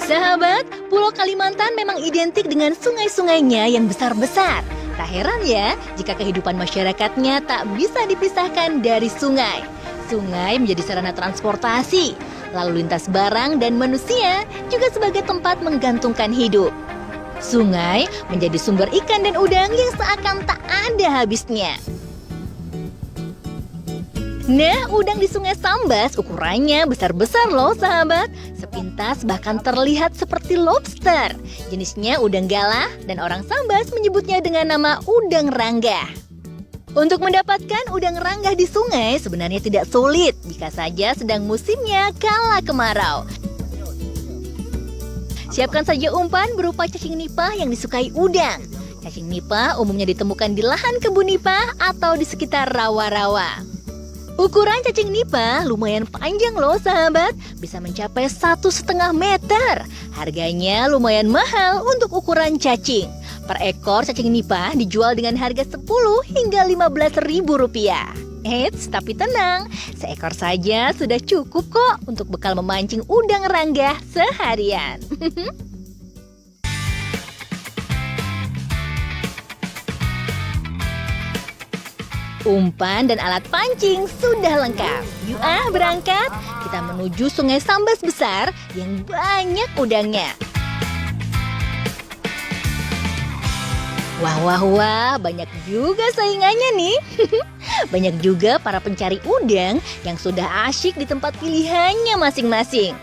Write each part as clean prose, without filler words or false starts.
Sahabat, Pulau Kalimantan memang identik dengan sungai-sungainya yang besar-besar. Tak heran ya, jika kehidupan masyarakatnya tak bisa dipisahkan dari sungai. Sungai menjadi sarana transportasi, lalu lintas barang dan manusia, juga sebagai tempat menggantungkan hidup. Sungai menjadi sumber ikan dan udang yang seakan tak ada habisnya. Nah, udang di Sungai Sambas ukurannya besar-besar loh sahabat. Sepintas bahkan terlihat seperti lobster. Jenisnya udang galah dan orang Sambas menyebutnya dengan nama udang ranggah. Untuk mendapatkan udang ranggah di sungai sebenarnya tidak sulit jika saja sedang musimnya kala kemarau. Siapkan saja umpan berupa cacing nipah yang disukai udang. Cacing nipah umumnya ditemukan di lahan kebun nipah atau di sekitar rawa-rawa. Ukuran cacing nipah lumayan panjang loh sahabat, bisa mencapai 1,5 meter. Harganya lumayan mahal untuk ukuran cacing. Per ekor cacing nipah dijual dengan harga 10 hingga 15 ribu rupiah. Eits, tapi tenang, seekor saja sudah cukup kok untuk bekal memancing udang ranggah seharian. Umpan dan alat pancing sudah lengkap. Yuk berangkat, kita menuju Sungai Sambas besar yang banyak udangnya. Wah, banyak juga saingannya nih. Banyak juga para pencari udang yang sudah asyik di tempat pilihannya masing-masing.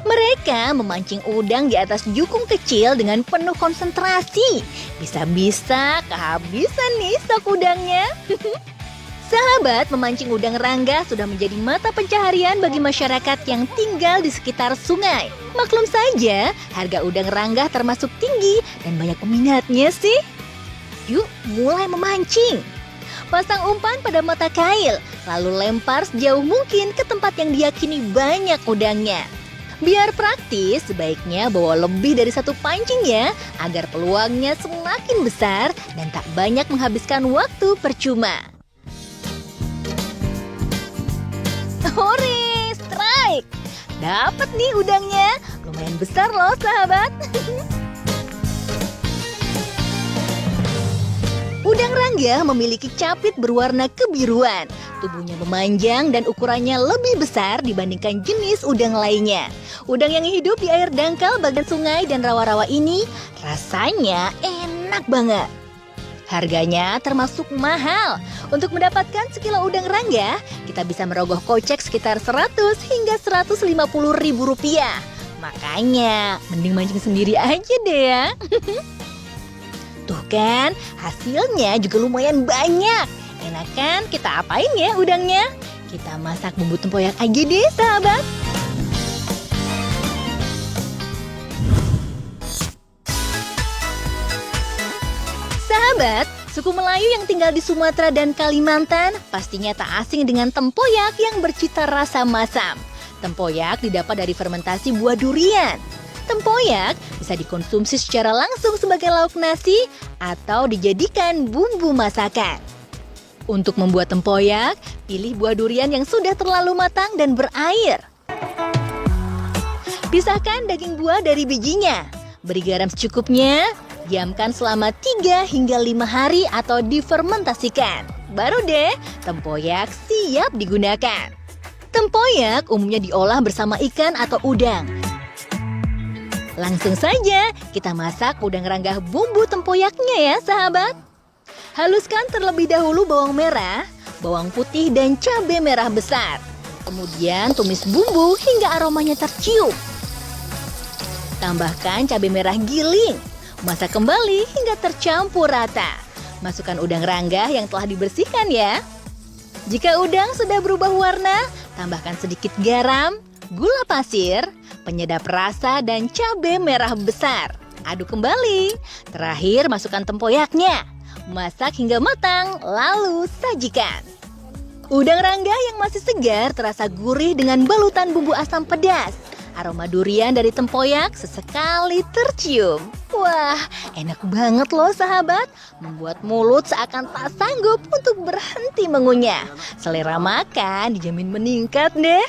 Mereka memancing udang di atas jukung kecil dengan penuh konsentrasi. Bisa-bisa kehabisan nih stok udangnya. Sahabat, memancing udang ranggah sudah menjadi mata pencaharian bagi masyarakat yang tinggal di sekitar sungai. Maklum saja, harga udang ranggah termasuk tinggi dan banyak peminatnya sih. Yuk, mulai memancing. Pasang umpan pada mata kail, lalu lempar sejauh mungkin ke tempat yang diyakini banyak udangnya. Biar praktis, sebaiknya bawa lebih dari satu pancing ya, agar peluangnya semakin besar dan tak banyak menghabiskan waktu percuma. Hore, strike! Dapat nih udangnya, lumayan besar loh sahabat. Udang ranggah memiliki capit berwarna kebiruan. Tubuhnya memanjang dan ukurannya lebih besar dibandingkan jenis udang lainnya. Udang yang hidup di air dangkal bagian sungai dan rawa-rawa ini rasanya enak banget. Harganya termasuk mahal. Untuk mendapatkan sekilo udang ranggah, kita bisa merogoh kocek sekitar 100 hingga 150 ribu rupiah. Makanya, mending mancing sendiri aja deh ya. Tuh kan, hasilnya juga lumayan banyak. Enak kan kita apain ya udangnya? Kita masak bumbu tempoyak aja deh sahabat. Sahabat, suku Melayu yang tinggal di Sumatera dan Kalimantan pastinya tak asing dengan tempoyak yang bercita rasa masam. Tempoyak didapat dari fermentasi buah durian. Tempoyak bisa dikonsumsi secara langsung sebagai lauk nasi atau dijadikan bumbu masakan. Untuk membuat tempoyak, pilih buah durian yang sudah terlalu matang dan berair. Pisahkan daging buah dari bijinya. Beri garam secukupnya. Diamkan selama 3 hingga 5 hari atau difermentasikan. Baru deh, tempoyak siap digunakan. Tempoyak umumnya diolah bersama ikan atau udang. Langsung saja kita masak udang ranggah bumbu tempoyaknya ya sahabat. Haluskan terlebih dahulu bawang merah, bawang putih dan cabai merah besar. Kemudian tumis bumbu hingga aromanya tercium. Tambahkan cabai merah giling. Masak kembali hingga tercampur rata. Masukkan udang ranggah yang telah dibersihkan ya. Jika udang sudah berubah warna, tambahkan sedikit garam, gula pasir, penyedap rasa dan cabai merah besar. Aduk kembali. Terakhir masukkan tempoyaknya. Masak hingga matang, lalu sajikan. Udang ranggah yang masih segar terasa gurih dengan balutan bumbu asam pedas. Aroma durian dari tempoyak sesekali tercium. Wah, enak banget loh sahabat. Membuat mulut seakan tak sanggup untuk berhenti mengunyah. Selera makan dijamin meningkat deh.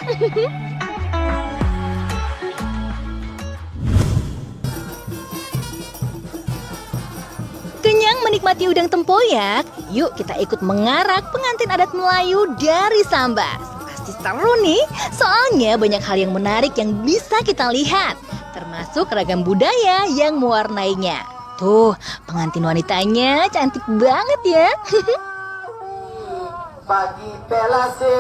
menikmati udang tempoyak, yuk kita ikut mengarak pengantin adat Melayu dari Sambas. Pasti seru nih, soalnya banyak hal yang menarik yang bisa kita lihat, termasuk ragam budaya yang mewarnainya. Tuh, pengantin wanitanya cantik banget ya. Pagi pelasir.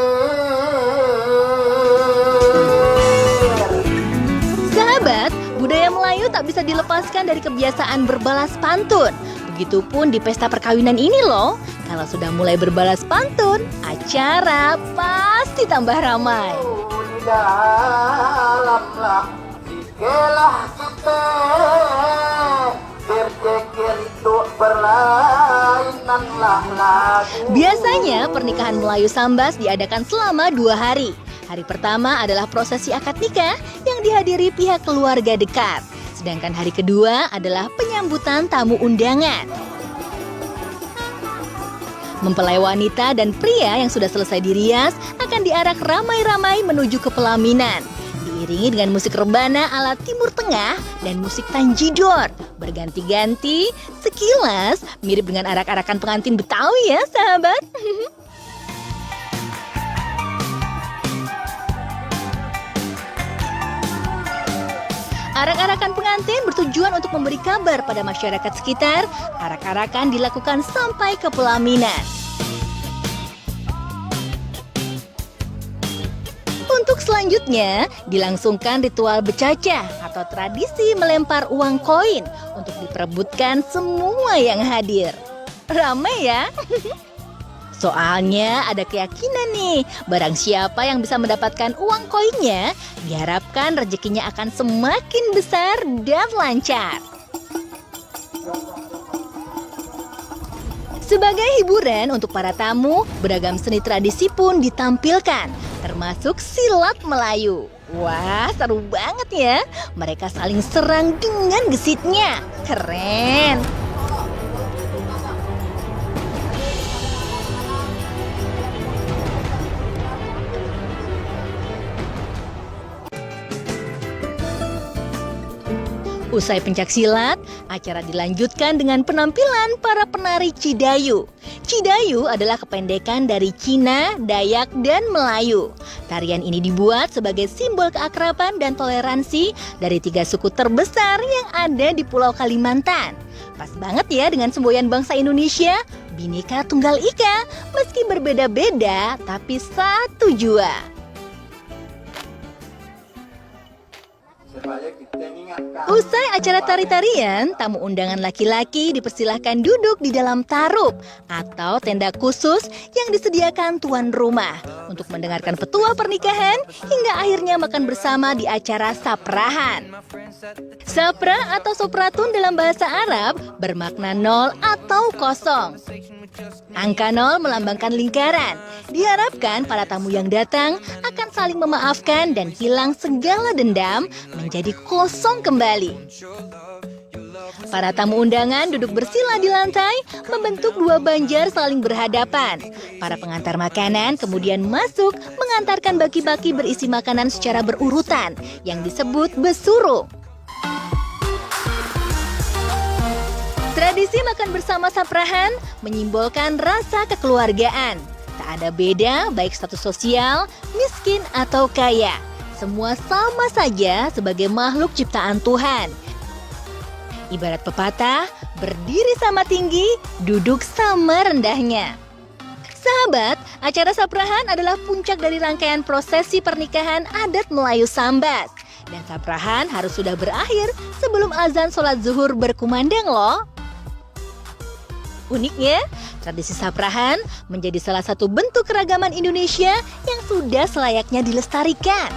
Sahabat, budaya Melayu tak bisa dilepaskan dari kebiasaan berbalas pantun. Begitupun di pesta perkawinan ini loh. Kalau sudah mulai berbalas pantun, acara pasti tambah ramai. Di dalamlah dikelah kita berjekir itu berlainanlah lagu. Biasanya pernikahan Melayu Sambas diadakan selama 2 hari. Hari pertama adalah prosesi akad nikah yang dihadiri pihak keluarga dekat. Sedangkan hari kedua adalah penyambutan tamu undangan. Mempelai wanita dan pria yang sudah selesai dirias akan diarak ramai-ramai menuju ke pelaminan. Diiringi dengan musik rebana ala Timur Tengah dan musik tanjidor. Berganti-ganti, sekilas mirip dengan arak-arakan pengantin Betawi ya sahabat. Arak-arakan pengantin bertujuan untuk memberi kabar pada masyarakat sekitar. Arak-arakan dilakukan sampai ke pelaminan. Untuk selanjutnya, dilangsungkan ritual becacah atau tradisi melempar uang koin untuk diperebutkan semua yang hadir. Ramai ya? Soalnya ada keyakinan nih, barang siapa yang bisa mendapatkan uang koinnya, diharapkan rezekinya akan semakin besar dan lancar. Sebagai hiburan untuk para tamu, beragam seni tradisi pun ditampilkan, termasuk silat Melayu. Wah, seru banget ya. Mereka saling serang dengan gesitnya. Keren. Usai pencaksilat, acara dilanjutkan dengan penampilan para penari Cidayu. Cidayu adalah kependekan dari Cina, Dayak, dan Melayu. Tarian ini dibuat sebagai simbol keakraban dan toleransi dari 3 suku terbesar yang ada di Pulau Kalimantan. Pas banget ya dengan semboyan bangsa Indonesia, Bhinneka Tunggal Ika, meski berbeda-beda tapi satu jua. Usai acara tari-tarian, tamu undangan laki-laki dipersilahkan duduk di dalam tarup atau tenda khusus yang disediakan tuan rumah untuk mendengarkan petua pernikahan hingga akhirnya makan bersama di acara saprahan. Sapra atau sopratun dalam bahasa Arab bermakna 0 atau kosong. Angka 0 melambangkan lingkaran. Diharapkan para tamu yang datang akan saling memaafkan dan hilang segala dendam menjadi kosong kembali. Para tamu undangan duduk bersila di lantai, membentuk 2 banjar saling berhadapan. Para pengantar makanan kemudian masuk mengantarkan baki-baki berisi makanan secara berurutan yang disebut besuruk. Tradisi makan bersama saprahan menyimbolkan rasa kekeluargaan. Tak ada beda baik status sosial, miskin atau kaya. Semua sama saja sebagai makhluk ciptaan Tuhan. Ibarat pepatah, berdiri sama tinggi, duduk sama rendahnya. Sahabat, acara saprahan adalah puncak dari rangkaian prosesi pernikahan adat Melayu Sambas. Dan saprahan harus sudah berakhir sebelum azan sholat zuhur berkumandang loh. Uniknya, tradisi saprahan menjadi salah satu bentuk keragaman Indonesia yang sudah selayaknya dilestarikan.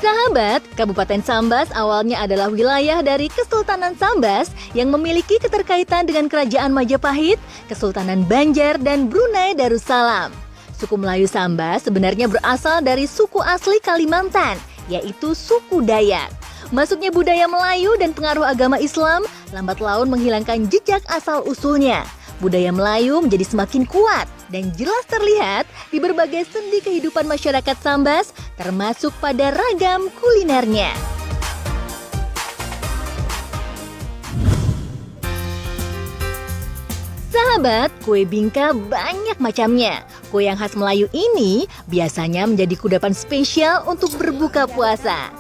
Sahabat, Kabupaten Sambas awalnya adalah wilayah dari Kesultanan Sambas yang memiliki keterkaitan dengan Kerajaan Majapahit, Kesultanan Banjar, dan Brunei Darussalam. Suku Melayu Sambas sebenarnya berasal dari suku asli Kalimantan, yaitu suku Dayak. Masuknya budaya Melayu dan pengaruh agama Islam lambat laun menghilangkan jejak asal-usulnya. budaya Melayu menjadi semakin kuat dan jelas terlihat di berbagai sendi kehidupan masyarakat Sambas, termasuk pada ragam kulinernya. Sahabat, kue bingka banyak macamnya. Kue yang khas Melayu ini biasanya menjadi kudapan spesial untuk berbuka puasa.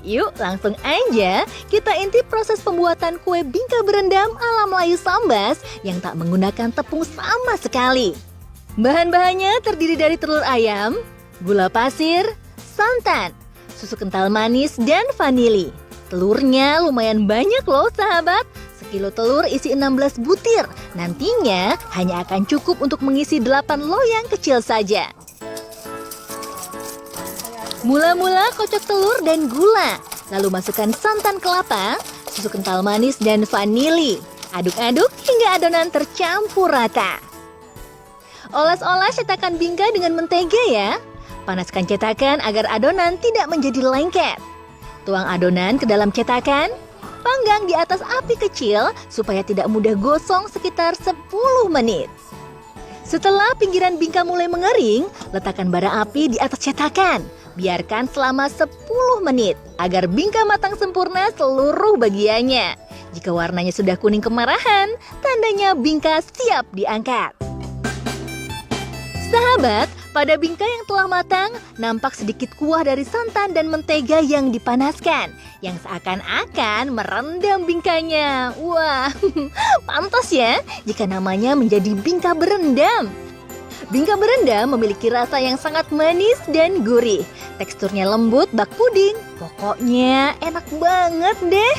Yuk, langsung aja kita intip proses pembuatan kue bingka berendam ala Melayu Sambas yang tak menggunakan tepung sama sekali. Bahan-bahannya terdiri dari telur ayam, gula pasir, santan, susu kental manis, dan vanili. Telurnya lumayan banyak loh sahabat. Sekilo telur isi 16 butir. Nantinya hanya akan cukup untuk mengisi 8 loyang kecil saja. Mula-mula kocok telur dan gula. Lalu masukkan santan kelapa, susu kental manis, dan vanili. Aduk-aduk hingga adonan tercampur rata. Oles-oles cetakan bingka dengan mentega ya. Panaskan cetakan agar adonan tidak menjadi lengket. Tuang adonan ke dalam cetakan. Panggang di atas api kecil supaya tidak mudah gosong sekitar 10 menit. Setelah pinggiran bingka mulai mengering, letakkan bara api di atas cetakan. Biarkan selama 10 menit agar bingka matang sempurna seluruh bagiannya. Jika warnanya sudah kuning kemerahan, tandanya bingka siap diangkat. Sahabat, pada bingka yang telah matang, nampak sedikit kuah dari santan dan mentega yang dipanaskan, yang seakan-akan merendam bingkanya. Wah, pantas ya jika namanya menjadi bingka berendam. Bingka berendam memiliki rasa yang sangat manis dan gurih. Teksturnya lembut bak puding. Pokoknya enak banget deh.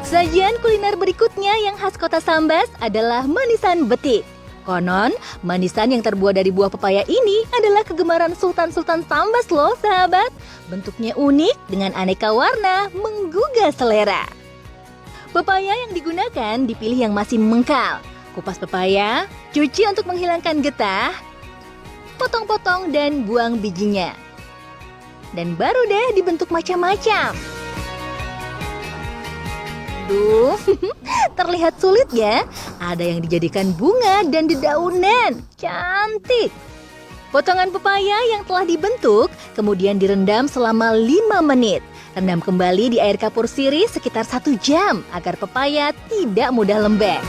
Sajian kuliner berikutnya yang khas kota Sambas adalah manisan betik. Konon, manisan yang terbuat dari buah pepaya ini adalah kegemaran Sultan-Sultan Sambas loh sahabat. Bentuknya unik dengan aneka warna menggugah selera. Pepaya yang digunakan dipilih yang masih mengkal. Kupas pepaya, cuci untuk menghilangkan getah, potong-potong dan buang bijinya. Dan baru deh dibentuk macam-macam. Duh, terlihat sulit ya. Ada yang dijadikan bunga dan dedaunan. Cantik. Potongan pepaya yang telah dibentuk kemudian direndam selama 5 menit. Rendam kembali di air kapur sirih sekitar 1 jam agar pepaya tidak mudah lembek.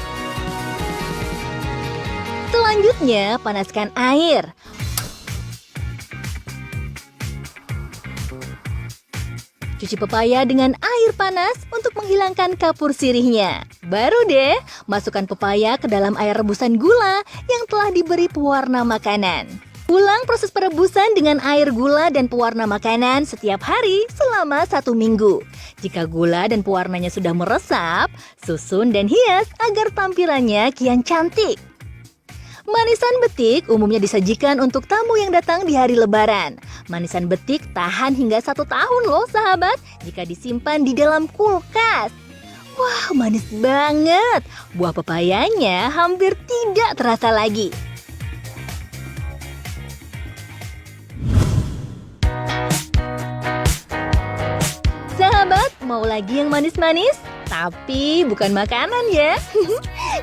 Selanjutnya, panaskan air. Cuci pepaya dengan air panas untuk menghilangkan kapur sirihnya. Baru deh, masukkan pepaya ke dalam air rebusan gula yang telah diberi pewarna makanan. Ulang proses perebusan dengan air gula dan pewarna makanan setiap hari selama 1 minggu. Jika gula dan pewarnanya sudah meresap, susun dan hias agar tampilannya kian cantik. Manisan betik umumnya disajikan untuk tamu yang datang di hari Lebaran. Manisan betik tahan hingga 1 tahun loh sahabat jika disimpan di dalam kulkas. Wah, manis banget. Buah pepayanya hampir tidak terasa lagi. Sahabat, mau lagi yang manis-manis? Tapi bukan makanan ya.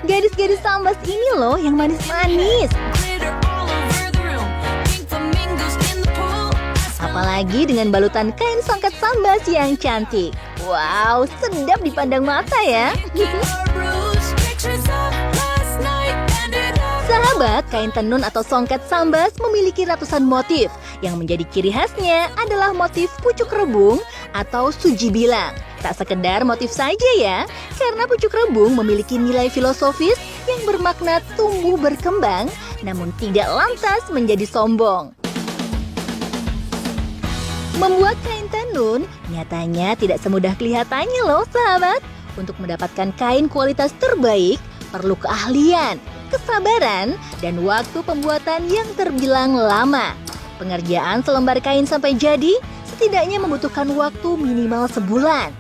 Gadis-gadis Sambas ini loh yang manis-manis. Apalagi dengan balutan kain songket Sambas yang cantik. Wow, sedap dipandang mata ya. Sahabat, kain tenun atau songket Sambas memiliki ratusan motif. Yang menjadi ciri khasnya adalah motif pucuk rebung atau suji bilang. Tak sekedar motif saja ya, karena pucuk rebung memiliki nilai filosofis yang bermakna tumbuh berkembang, namun tidak lantas menjadi sombong. Membuat kain tenun nyatanya tidak semudah kelihatannya loh sahabat. Untuk mendapatkan kain kualitas terbaik, perlu keahlian, kesabaran, dan waktu pembuatan yang terbilang lama. Pengerjaan selembar kain sampai jadi setidaknya membutuhkan waktu minimal sebulan.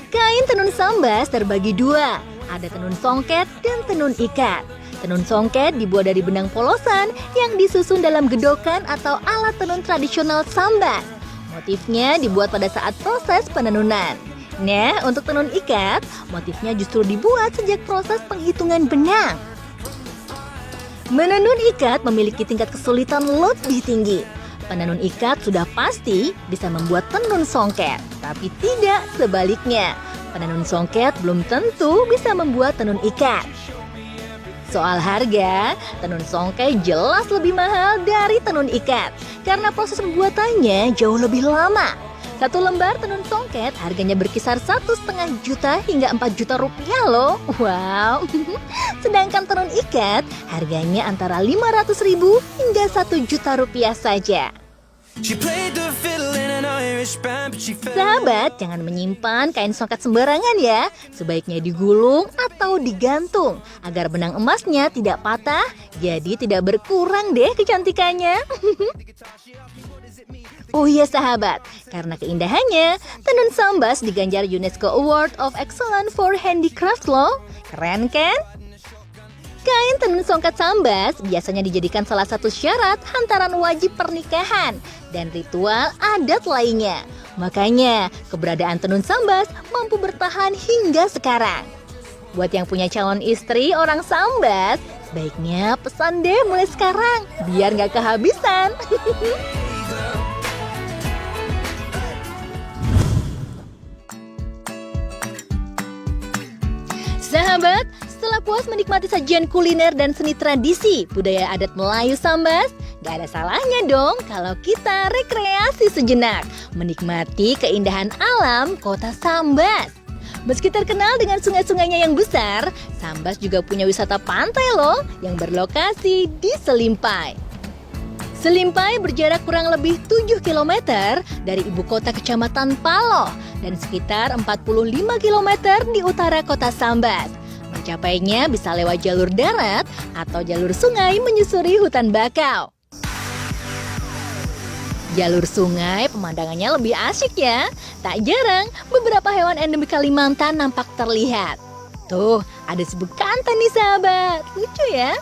Kain tenun Sambas terbagi 2, ada tenun songket dan tenun ikat. Tenun songket dibuat dari benang polosan yang disusun dalam gedokan atau alat tenun tradisional Sambas. Motifnya dibuat pada saat proses penenunan. Nah, untuk tenun ikat, motifnya justru dibuat sejak proses penghitungan benang. Menenun ikat memiliki tingkat kesulitan lebih tinggi. Penenun ikat sudah pasti bisa membuat tenun songket, tapi tidak sebaliknya. Penenun songket belum tentu bisa membuat tenun ikat. Soal harga, tenun songket jelas lebih mahal dari tenun ikat karena proses pembuatannya jauh lebih lama. Satu lembar tenun songket harganya berkisar 1,5 juta hingga 4 juta rupiah loh. Wow. Sedangkan tenun ikat harganya antara 500.000 hingga 1 juta rupiah saja. Sahabat, jangan menyimpan kain songket sembarangan ya. Sebaiknya digulung atau digantung agar benang emasnya tidak patah, jadi tidak berkurang deh kecantikannya. Oh iya sahabat, karena keindahannya, tenun sambas diganjar UNESCO Award of Excellence for Handicraft loh. Keren kan? Kain tenun songket sambas biasanya dijadikan salah satu syarat hantaran wajib pernikahan dan ritual adat lainnya. Makanya, keberadaan tenun sambas mampu bertahan hingga sekarang. Buat yang punya calon istri orang sambas, sebaiknya pesan deh mulai sekarang, biar nggak kehabisan. Sahabat, setelah puas menikmati sajian kuliner dan seni tradisi budaya adat Melayu Sambas, gak ada salahnya dong kalau kita rekreasi sejenak, menikmati keindahan alam kota Sambas. Meski terkenal dengan sungai-sungainya yang besar, Sambas juga punya wisata pantai loh yang berlokasi di Selimpai. Selimpai berjarak kurang lebih 7 km dari ibu kota kecamatan Paloh dan sekitar 45 km di utara kota Sambas. Mencapainya bisa lewat jalur darat atau jalur sungai menyusuri hutan bakau. Jalur sungai pemandangannya lebih asyik ya. Tak jarang beberapa hewan endemik Kalimantan nampak terlihat. Tuh, ada si bekantan nih sahabat. Lucu ya.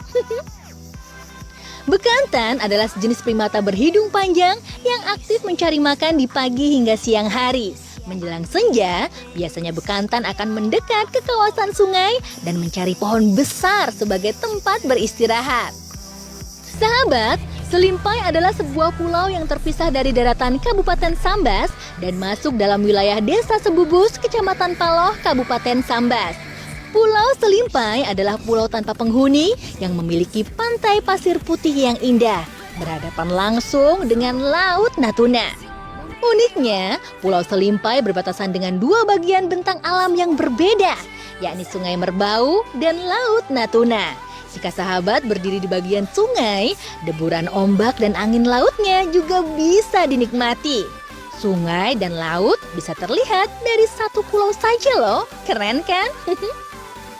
Bekantan adalah sejenis primata berhidung panjang yang aktif mencari makan di pagi hingga siang hari. Menjelang senja, biasanya bekantan akan mendekat ke kawasan sungai dan mencari pohon besar sebagai tempat beristirahat. Sahabat, Selimpai adalah sebuah pulau yang terpisah dari daratan Kabupaten Sambas dan masuk dalam wilayah Desa Sebubus, Kecamatan Paloh, Kabupaten Sambas. Pulau Selimpai adalah pulau tanpa penghuni yang memiliki pantai pasir putih yang indah, berhadapan langsung dengan Laut Natuna. Uniknya, Pulau Selimpai berbatasan dengan dua bagian bentang alam yang berbeda, yakni Sungai Merbau dan Laut Natuna. Jika sahabat berdiri di bagian sungai, deburan ombak dan angin lautnya juga bisa dinikmati. Sungai dan laut bisa terlihat dari satu pulau saja loh, keren kan?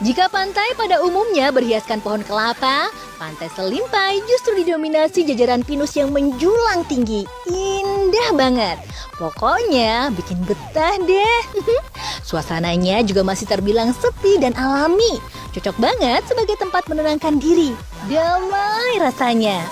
Jika pantai pada umumnya berhiaskan pohon kelapa, pantai Selimpai justru didominasi jajaran pinus yang menjulang tinggi. Indah banget. Pokoknya bikin betah deh. Suasananya juga masih terbilang sepi dan alami. Cocok banget sebagai tempat menenangkan diri. Damai rasanya.